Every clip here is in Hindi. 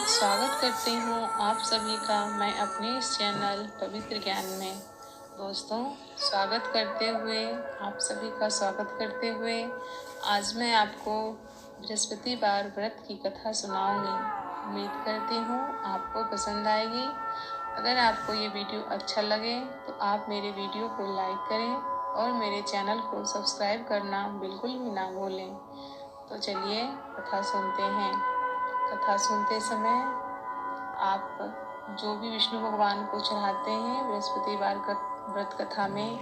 स्वागत करती हूँ आप सभी का मैं अपने इस चैनल पवित्र ज्ञान में। दोस्तों, स्वागत करते हुए आप सभी का स्वागत करते हुए आज मैं आपको बृहस्पतिवार व्रत की कथा सुनाऊंगी। उम्मीद करती हूँ आपको पसंद आएगी। अगर आपको ये वीडियो अच्छा लगे तो आप मेरे वीडियो को लाइक करें और मेरे चैनल को सब्सक्राइब करना बिल्कुल भी ना भूलें। तो चलिए कथा सुनते हैं। कथा सुनते समय आप जो भी विष्णु भगवान को चढ़ाते हैं बृहस्पतिवार का व्रत कथा में,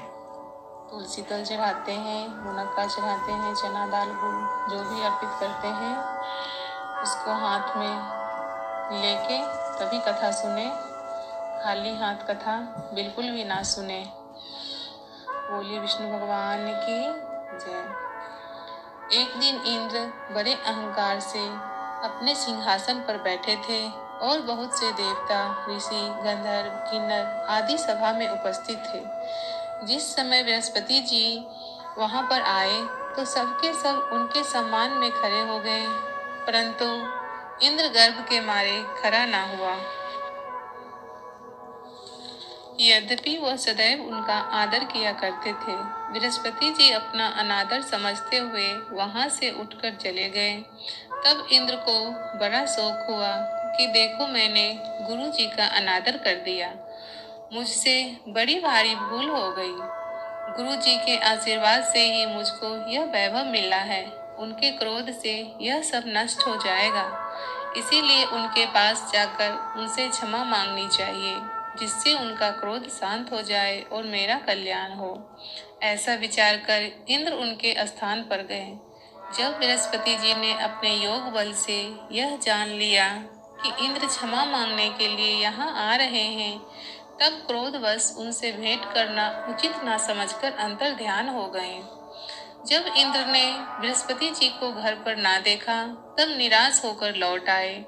तुलसी दल चढ़ाते हैं, मुनक्का चढ़ाते हैं, चना दाल गुड़ जो भी अर्पित करते हैं उसको हाथ में लेके तभी कथा सुने। खाली हाथ कथा बिल्कुल भी ना सुने। बोलिए विष्णु भगवान की जय। एक दिन इंद्र बड़े अहंकार से अपने सिंहासन पर बैठे थे और बहुत से देवता, ऋषि, गंधर्व, किन्नर आदि सभा में उपस्थित थे। जिस समय बृहस्पति जी वहां पर आए तो सबके सब उनके सम्मान में खड़े हो गए, परंतु इंद्र गर्व के मारे खड़ा ना हुआ। यद्यपि वह सदैव उनका आदर किया करते थे। बृहस्पति जी अपना अनादर समझते हुए वहां से उठकर चले गए। तब इंद्र को बड़ा शौक हुआ कि देखो, मैंने गुरु जी का अनादर कर दिया। मुझसे बड़ी भारी भूल हो गई। गुरु जी के आशीर्वाद से ही मुझको यह वैभव मिला है। उनके क्रोध से यह सब नष्ट हो जाएगा। इसीलिए उनके पास जाकर उनसे क्षमा मांगनी चाहिए, जिससे उनका क्रोध शांत हो जाए और मेरा कल्याण हो। ऐसा विचार कर इंद्र उनके स्थान पर गए। जब बृहस्पति जी ने अपने योग बल से यह जान लिया कि इंद्र क्षमा मांगने के लिए यहाँ आ रहे हैं, तब क्रोधवश उनसे भेंट करना उचित न समझकर अंतर ध्यान हो गए। जब इंद्र ने बृहस्पति जी को घर पर ना देखा, तब निराश होकर लौट आए।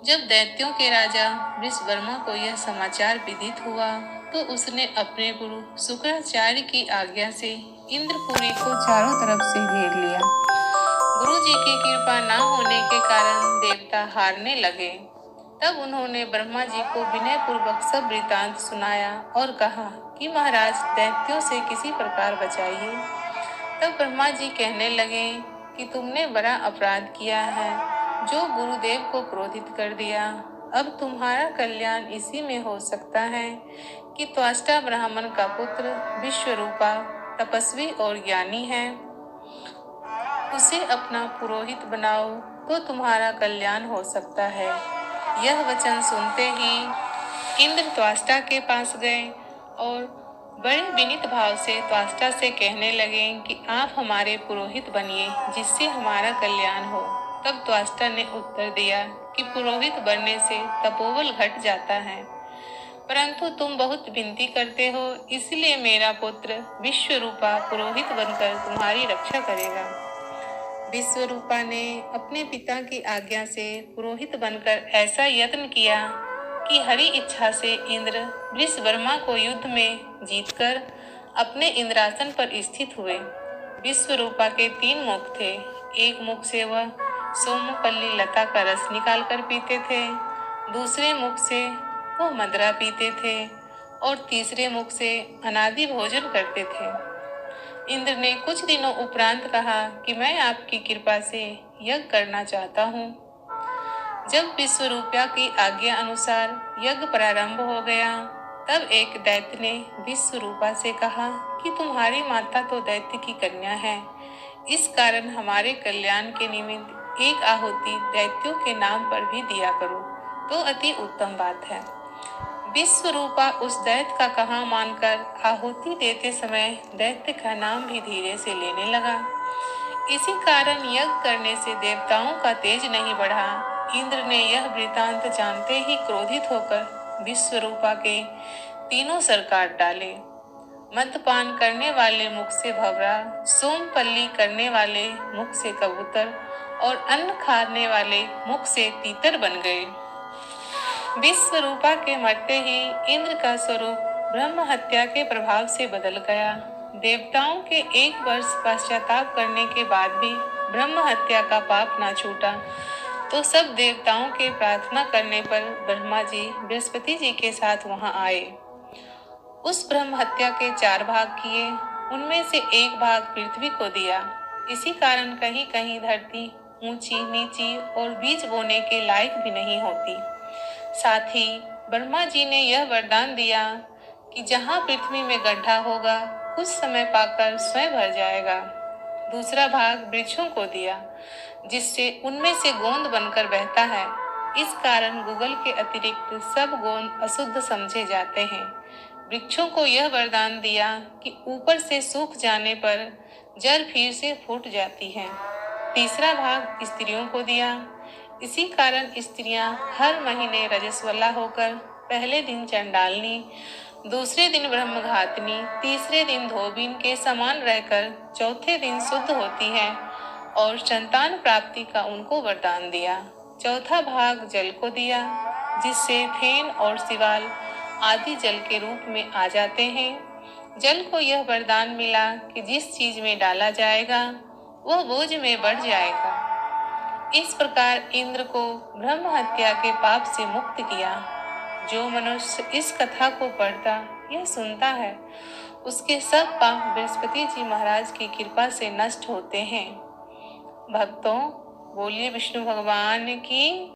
जब दैत्यों के राजा वृषवर्मा को यह समाचार विदित हुआ तो उसने अपने गुरु शुक्राचार्य की आज्ञा से इंद्रपुरी को चारों तरफ से घेर लिया। गुरु जी की कृपा न होने के कारण देवता हारने लगे। तब उन्होंने ब्रह्मा जी को विनय पूर्वक सब वृतांत सुनाया और कहा कि महाराज, दैत्यों से किसी प्रकार बचाइए। तब ब्रह्मा जी कहने लगे कि तुमने बड़ा अपराध किया है, जो गुरुदेव को क्रोधित कर दिया। अब तुम्हारा कल्याण इसी में हो सकता है कि त्वष्टा ब्राह्मण का पुत्र विश्वरूपा तपस्वी और ज्ञानी है, उसे अपना पुरोहित बनाओ तो तुम्हारा कल्याण हो सकता है। यह वचन सुनते ही इंद्र त्वष्टा के पास गए और बड़े विनीत भाव से त्वष्टा से कहने लगे कि आप हमारे पुरोहित बनिए, जिससे हमारा कल्याण हो। तब त्वष्टा ने उत्तर दिया कि पुरोहित बनने से तपोबल घट जाता है, परंतु तुम बहुत विनती करते हो, इसलिए मेरा पुत्र विश्वरूपा पुरोहित बनकर तुम्हारी रक्षा करेगा। विश्वरूपा ने अपने पिता की आज्ञा से पुरोहित बनकर ऐसा यत्न किया कि हरि इच्छा से इंद्र वृषवर्मा को युद्ध में जीतकर अपने इंद्रासन पर स्थित हुए। विश्वरूपा के 3 मुख थे। एक मुख से वह सोमपल्ली लता का रस निकालकर पीते थे, दूसरे मुख से वह मदरा पीते थे और तीसरे मुख से अनादि भोजन करते थे। इंद्र ने कुछ दिनों उपरांत कहा कि मैं आपकी कृपा से यज्ञ करना चाहता हूँ। जब विश्वरूपा की आज्ञा अनुसार यज्ञ प्रारंभ हो गया, तब एक दैत्य ने विश्वरूपा से कहा कि तुम्हारी माता तो दैत्य की कन्या है, इस कारण हमारे कल्याण के निमित्त एक आहुति दैत्यों के नाम पर भी दिया करो तो अति उत्तम बात है। विश्वरूपा उस दैत्य का कहा मानकर आहुति देते समय दैत्य का नाम भी धीरे से लेने लगा। इसी कारण यज्ञ करने से देवताओं का तेज नहीं बढ़ा। इंद्र ने यह वृतांत जानते ही क्रोधित होकर विश्वरूपा के 3 सर काट डाले। मद्यपान करने वाले मुख से भंवरा, सोमपल्ली करने वाले मुख से कबूतर और अन्न खाने वाले मुख से तीतर बन गए। विश्वरूपा के मरते ही इंद्र का स्वरूप ब्रह्म हत्या के प्रभाव से बदल गया। देवताओं के 1 वर्ष पश्चाताप करने के बाद भी ब्रह्म हत्या का पाप न छूटा। तो सब देवताओं के प्रार्थना करने पर ब्रह्मा जी बृहस्पति जी के साथ वहां आए। उस ब्रह्म हत्या के 4 भाग किए, उनमें से एक भाग पृथ्वी को दिया। इसी कारण कहीं कहीं धरती ऊंची नीची और बीज बोने के लायक भी नहीं होती। साथ ही ब्रह्मा जी ने यह वरदान दिया कि जहां पृथ्वी में गड्ढा होगा, कुछ समय पाकर स्वयं भर जाएगा। दूसरा भाग वृक्षों को दिया, जिससे उनमें से गोंद बनकर बहता है। इस कारण गूगल के अतिरिक्त सब गोंद अशुद्ध समझे जाते हैं। वृक्षों को यह वरदान दिया कि ऊपर से सूख जाने पर जड़ फिर से फूट जाती है। तीसरा भाग स्त्रियों को दिया। इसी कारण स्त्रियां हर महीने रजस्वला होकर पहले दिन चंडालनी, दूसरे दिन ब्रह्मघातनी, तीसरे दिन धोबीन के समान रहकर चौथे दिन शुद्ध होती है और संतान प्राप्ति का उनको वरदान दिया। चौथा भाग जल को दिया, जिससे फेन और सिवाल आदि जल के रूप में आ जाते हैं। जल को यह वरदान मिला कि जिस चीज में डाला जाएगा वह बोझ में बढ़ जाएगा। इस प्रकार इंद्र को ब्रह्म हत्या के पाप से मुक्त किया। जो मनुष्य इस कथा को पढ़ता या सुनता है, उसके सब पाप बृहस्पति जी महाराज की कृपा से नष्ट होते हैं। भक्तों, बोलिए विष्णु भगवान की।